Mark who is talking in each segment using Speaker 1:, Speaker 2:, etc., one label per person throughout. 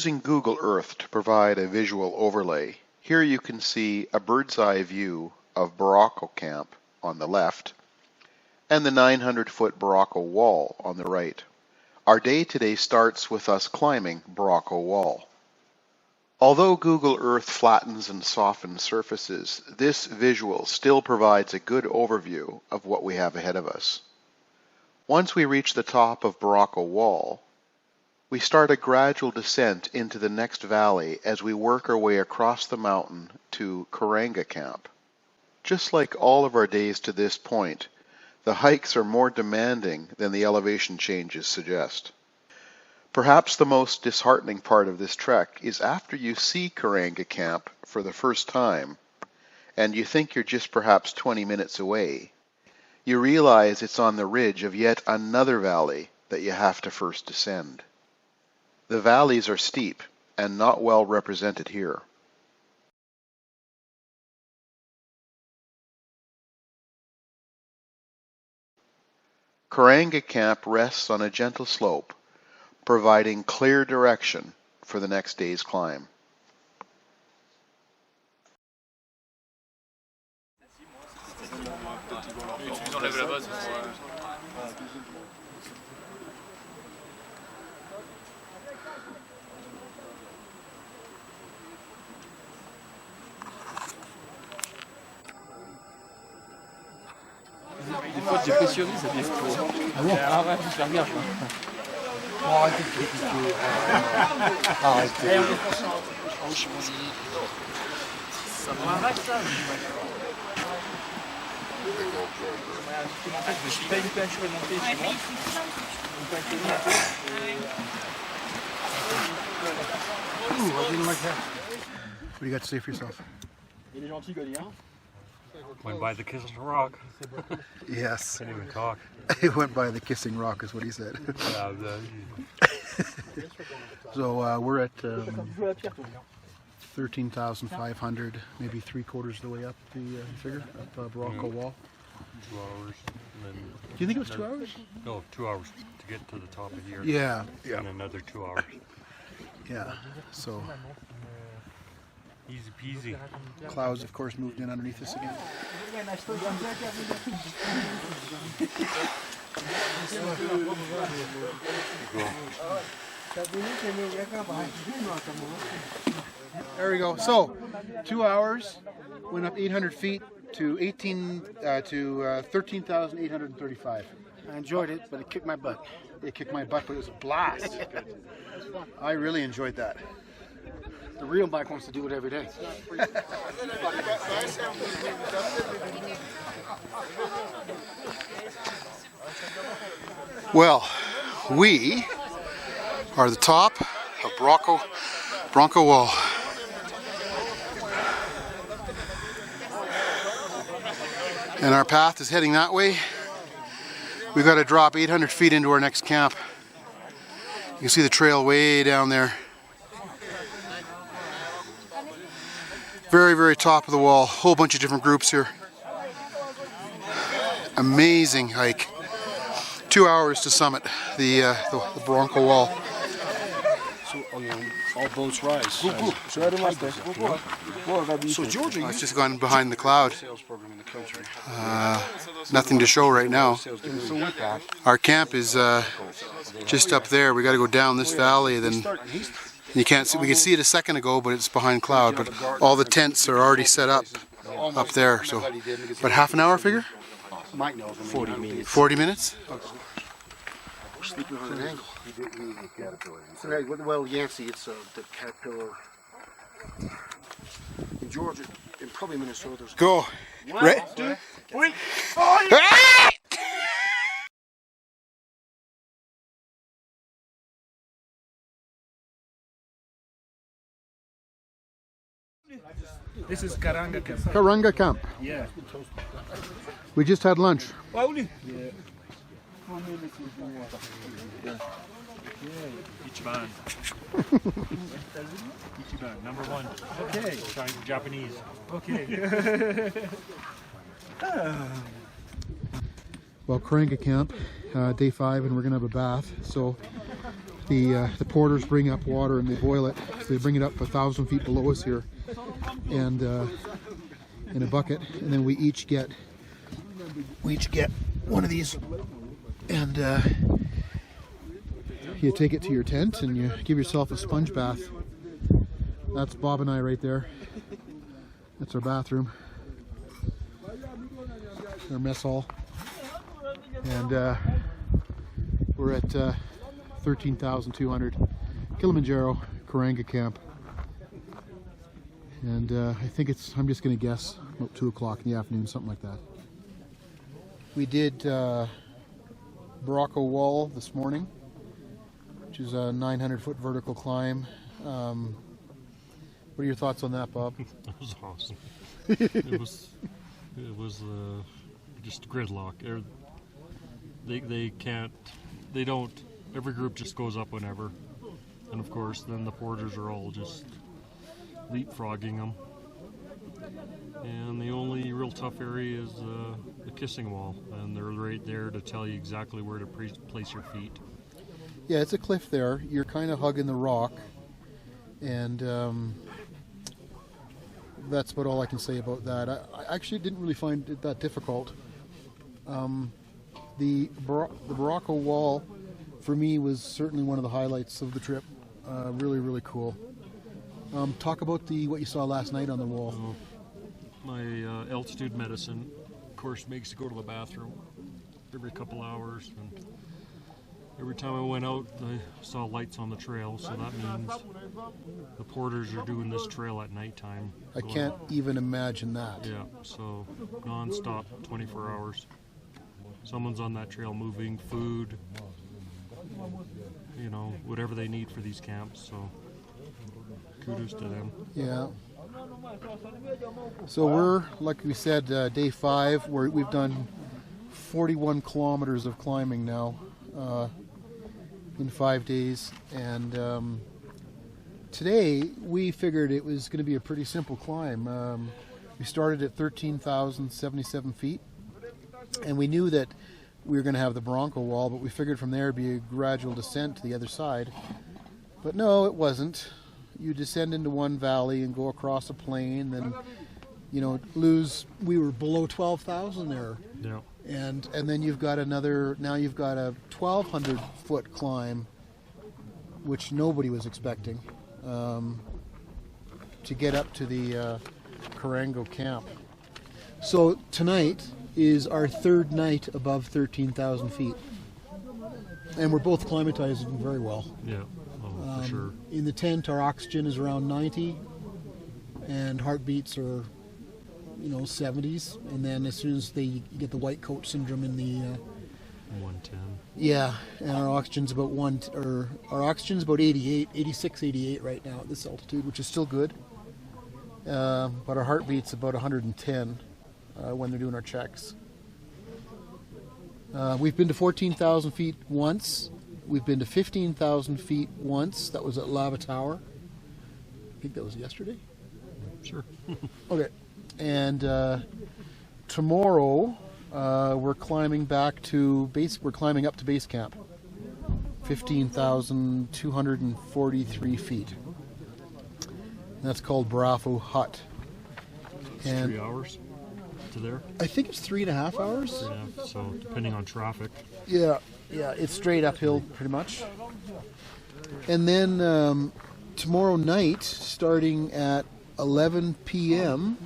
Speaker 1: using Google Earth to provide a visual overlay, here you can see a bird's eye view of Barranco Camp on the left and the 900-foot Barranco Wall on the right. Our day today starts with us climbing Barranco Wall. Although Google Earth flattens and softens surfaces, this visual still provides a good overview of what we have ahead of us. Once we reach the top of Barranco Wall, we start a gradual descent into the next valley as we work our way across the mountain to Karanga Camp. Just like all of our days to this point, the hikes are more demanding than the elevation changes suggest. Perhaps the most disheartening part of this trek is after you see Karanga Camp for the first time, and you think you're just perhaps 20 minutes away, you realize it's on the ridge of yet another valley that you have to first descend. The valleys are steep and not well represented here. Karanga Camp rests on a gentle slope, providing clear direction for the next day's climb.
Speaker 2: Des fois, t'es pressionné, ça fait fou. Ah bon? Ah ouais, faut faire gaffe. Oh, arrêtez de critiquer. Arrêtez. Ça m'arrête ça. Je suis pas hyper chaud à monter, tu vois.
Speaker 3: What do you got to say for yourself?
Speaker 2: Il est gentil, Goli, hein?
Speaker 4: Went by the kissing rock.
Speaker 3: Yes.
Speaker 4: Can't even talk.
Speaker 3: It went by the kissing rock is what he said. So we're at 13,500, maybe 3/4 of the way up the figure, up Barranco Wall.
Speaker 4: 2 hours. And then,
Speaker 3: Do you think it was 2 hours?
Speaker 4: No, 2 hours to get to the top of here.
Speaker 3: Yeah.
Speaker 4: And another 2 hours.
Speaker 3: Yeah. So
Speaker 4: Easy peasy.
Speaker 3: clouds, of course, moved in underneath us again. There we go. So 2 hours, went up 800 feet to 13,835.
Speaker 5: I enjoyed it, but it kicked my butt.
Speaker 3: It kicked my butt, but it was a blast. I really enjoyed that.
Speaker 5: The real bike wants to do it every day.
Speaker 3: Well, we are the top of Barranco Wall. And our path is heading that way. We've got to drop 800 feet into our next camp. You can see the trail way down there. Very, very top of the wall. Whole bunch of different groups here. Amazing hike. 2 hours to summit the Barranco Wall.
Speaker 5: So, all boats rise. So Georgia,
Speaker 3: It's just gone behind the cloud.
Speaker 5: sales program in the country.
Speaker 3: Nothing to show right now. Our camp is just up there. We got to go down this valley. Then you can't see. We could see it a second ago, but it's behind cloud. But all the tents are already set up there. So, but half an hour figure?
Speaker 5: 40 minutes.
Speaker 3: 40 minutes?
Speaker 5: We're sleeping on an angle. Well, Yancey, it's the caterpillar. In Georgia, and probably Minnesota. There's
Speaker 3: Go. Right.
Speaker 5: 2, 3.
Speaker 2: This is Karanga Camp.
Speaker 3: Karanga Camp.
Speaker 2: Yeah.
Speaker 3: We just had lunch.
Speaker 2: Yeah. Ichiban. Ichiban, number 1. Okay. Japanese. Okay.
Speaker 3: Well, Karanga Camp, day 5, and we're gonna have a bath. So the porters bring up water and they boil it. So they bring it up 1,000 feet below us here, and in a bucket, and then we each get one of these, and you take it to your tent and you give yourself a sponge bath. That's Bob and I right there. That's our bathroom, our mess hall, and we're at 13,200 Kilimanjaro Karanga camp, and I think I'm just going to guess about 2 o'clock in the afternoon, something like that. We did Barranco Wall this morning, which is a 900-foot vertical climb. What are your thoughts on that, Bob?
Speaker 4: That was awesome. It was just gridlock. They don't. Every group just goes up whenever, and of course, then the porters are all just leapfrogging them. And the only real tough area is the kissing wall, and they're right there to tell you exactly where to place your feet.
Speaker 3: Yeah, it's a cliff there. You're kind of hugging the rock, and that's about all I can say about that. I actually didn't really find it that difficult. The Barranco Wall, for me, was certainly one of the highlights of the trip. Really, really cool. Talk about what you saw last night on the wall.
Speaker 4: My altitude medicine, of course, makes you go to the bathroom every couple hours, and every time I went out, I saw lights on the trail, so that means the porters are doing this trail at nighttime.
Speaker 3: I can't even imagine that.
Speaker 4: Yeah, so non-stop, 24 hours. Someone's on that trail moving, food, whatever they need for these camps, so kudos to them.
Speaker 3: Yeah. So we're, like we said, day 5, we've done 41 kilometers of climbing now in 5 days, and today we figured it was going to be a pretty simple climb. We started at 13,077 feet, and we knew that we were going to have the Barranco Wall, but we figured from there it'd be a gradual descent to the other side. But no, it wasn't. You descend into one valley and go across a plain, then we were below 12,000 there.
Speaker 4: Yeah.
Speaker 3: And then you've got now you've got a 1,200 foot climb, which nobody was expecting, to get up to the Karanga camp. So tonight is our 3rd night above 13,000 feet. And we're both climatizing very well.
Speaker 4: Yeah, for sure.
Speaker 3: In the tent, our oxygen is around 90, and heartbeats are, 70s. And then as soon as you get the white coat syndrome in the
Speaker 4: 110.
Speaker 3: Yeah, and our oxygen's about 88, 86, 88 right now at this altitude, which is still good. But our heartbeat's about 110 when they're doing our checks. We've been to 14,000 feet once. We've been to 15,000 feet once. That was at Lava Tower. I think that was yesterday.
Speaker 4: Sure.
Speaker 3: Okay. And tomorrow we're climbing up to base camp. 15,243 feet. That's called Bravo Hut.
Speaker 4: It's 3 hours to there?
Speaker 3: I think it's 3.5 hours.
Speaker 4: Yeah, so depending on traffic.
Speaker 3: Yeah, it's straight uphill pretty much. And then tomorrow night, starting at 11 p.m.,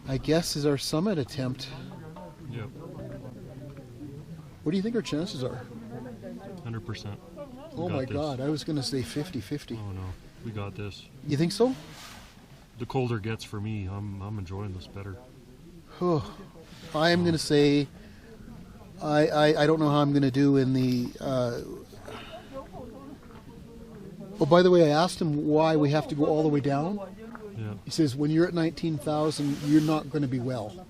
Speaker 3: I guess is our summit attempt.
Speaker 4: Yeah.
Speaker 3: What do you think our chances are?
Speaker 4: 100%.
Speaker 3: Oh my God, I was going to say 50-50.
Speaker 4: Oh no, we got this.
Speaker 3: You think so?
Speaker 4: The colder it gets for me, I'm enjoying this better.
Speaker 3: I am going to say I don't know how I'm going to do in the... Oh, by the way, I asked him why we have to go all the way down.
Speaker 4: Yeah.
Speaker 3: He says, when you're at 19,000, you're not going to be well.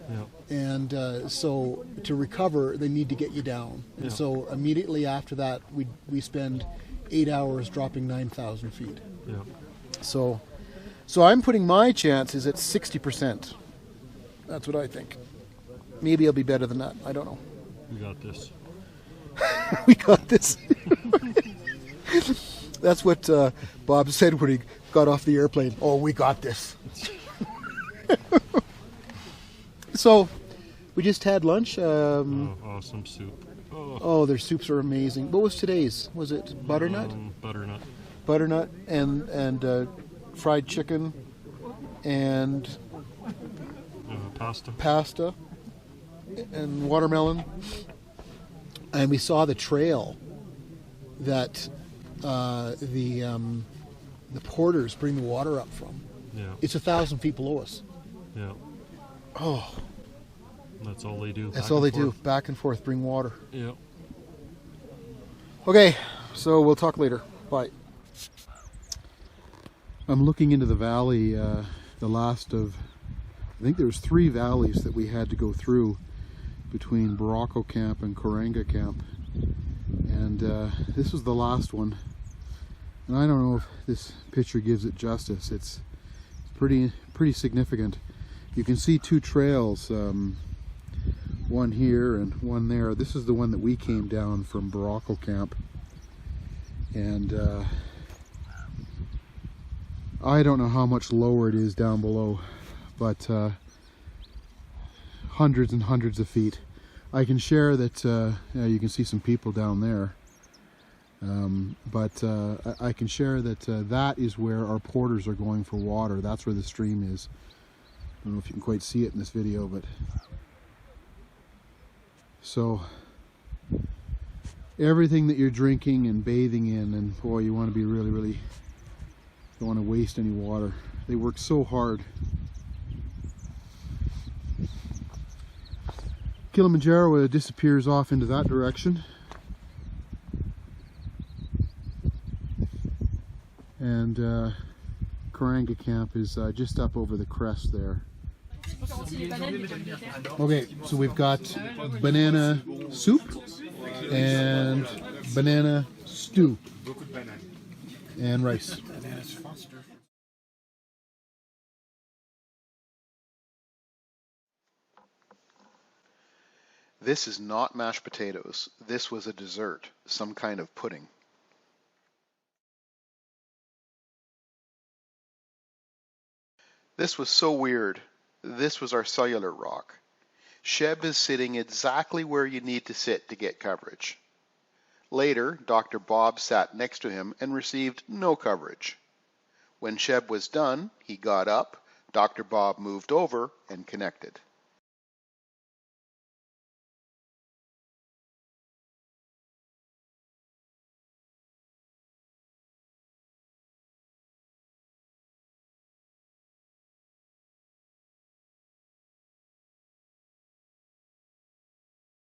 Speaker 4: Yeah.
Speaker 3: And so to recover, they need to get you down. And
Speaker 4: Yeah.
Speaker 3: so immediately after that, we spend 8 hours dropping 9,000 feet.
Speaker 4: Yeah.
Speaker 3: So I'm putting my chances at 60%. That's what I think. Maybe I'll be better than that. I don't know.
Speaker 4: We got this.
Speaker 3: We got this. That's what Bob said when he got off the airplane. Oh, we got this. So, we just had lunch.
Speaker 4: Awesome soup.
Speaker 3: Oh, their soups are amazing. What was today's? Was it butternut?
Speaker 4: Butternut.
Speaker 3: Butternut and fried chicken and
Speaker 4: Pasta.
Speaker 3: and watermelon. And we saw the trail that the porters bring the water up from.
Speaker 4: Yeah.
Speaker 3: It's 1,000 feet below us.
Speaker 4: Yeah.
Speaker 3: Oh,
Speaker 4: That's all they do.
Speaker 3: that's all they do. Back and forth, bring water.
Speaker 4: Yeah.
Speaker 3: Okay, so we'll talk later. Bye. I'm looking into the valley, the last of, I think there's 3 valleys that we had to go through between Barranco camp and Karanga camp. And this was the last one. And I don't know if this picture gives it justice. It's pretty significant. You can see 2 trails, one here and one there. This is the one that we came down from Barranco camp. And I don't know how much lower it is down below, but hundreds and hundreds of feet. I can share that you can see some people down there, but I can share that that is where our porters are going for water. That's where the stream is. I don't know if you can quite see it in this video, but so everything that you're drinking and bathing in, and boy, you want to be really don't want to waste any water. They work so hard. Kilimanjaro disappears off into that direction, and Karanga camp is just up over the crest there. Okay, so we've got banana soup and banana stew and rice.
Speaker 1: This is not mashed potatoes. This was a dessert, some kind of pudding. This was so weird. This was our cellular rock. Sheb is sitting exactly where you need to sit to get coverage. Later, Dr. Bob sat next to him and received no coverage. When Sheb was done, he got up, Dr. Bob moved over and connected.